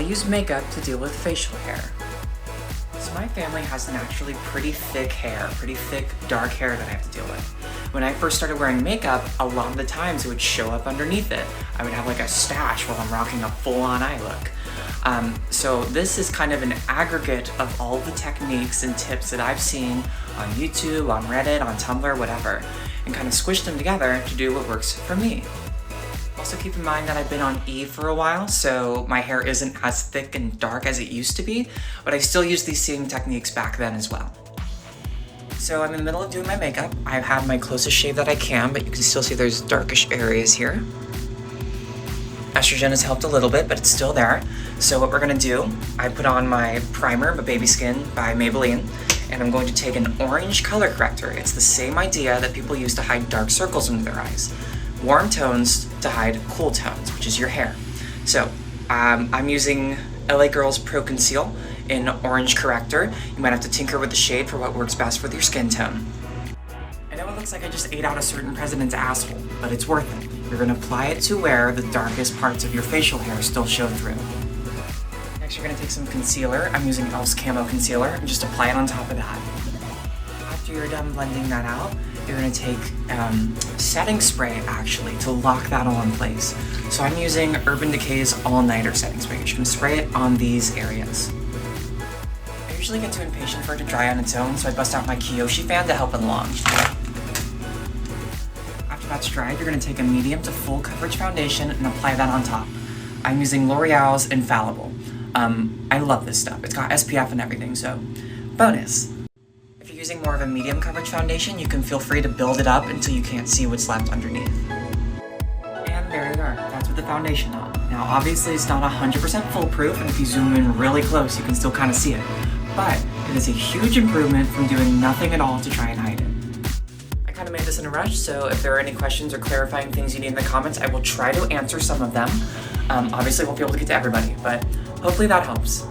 use makeup to deal with facial hair. So my family has naturally pretty thick hair, pretty thick dark hair that I have to deal with. When I first started wearing makeup, a lot of the times it would show up underneath it. I would have like a stash while I'm rocking a full-on eye look. So this is kind of an aggregate of all the techniques and tips that I've seen on YouTube, on Reddit, on Tumblr, whatever, and kind of squished them together to do what works for me. Also keep in mind that I've been on E for a while, so my hair isn't as thick and dark as it used to be, but I still use these same techniques back then as well. So I'm in the middle of doing my makeup. I have my closest shave that I can, but you can still see there's darkish areas here. Estrogen has helped a little bit, but it's still there. So what we're gonna do, I put on my primer, my Baby Skin by Maybelline, and I'm going to take an orange color corrector. It's the same idea that people use to hide dark circles under their eyes. Warm tones to hide cool tones, which is your hair. So I'm using LA Girl's Pro Conceal in orange corrector. You might have to tinker with the shade for what works best with your skin tone. I know it looks like I just ate out a certain president's asshole, but it's worth it. You're gonna apply it to where the darkest parts of your facial hair still show through. Next, you're gonna take some concealer. I'm using e.l.f.'s Camo Concealer and just apply it on top of that. After you're done blending that out, you're gonna take setting spray actually to lock that all in place. So I'm using Urban Decay's All Nighter setting spray. You're just gonna spray it on these areas. I usually get too impatient for it to dry on its own, so I bust out my Kiyoshi fan to help it along. After that's dried, you're gonna take a medium to full coverage foundation and apply that on top. I'm using L'Oreal's Infallible. I love this stuff. It's got SPF and everything, so bonus. If you're using more of a medium coverage foundation, you can feel free to build it up until you can't see what's left underneath. And there you are, that's with the foundation on. Now obviously it's not 100% foolproof, and if you zoom in really close, you can still kind of see it. But it is a huge improvement from doing nothing at all to try and hide it. I kind of made this in a rush, so if there are any questions or clarifying things you need in the comments, I will try to answer some of them. Obviously I won't be able to get to everybody, but hopefully that helps.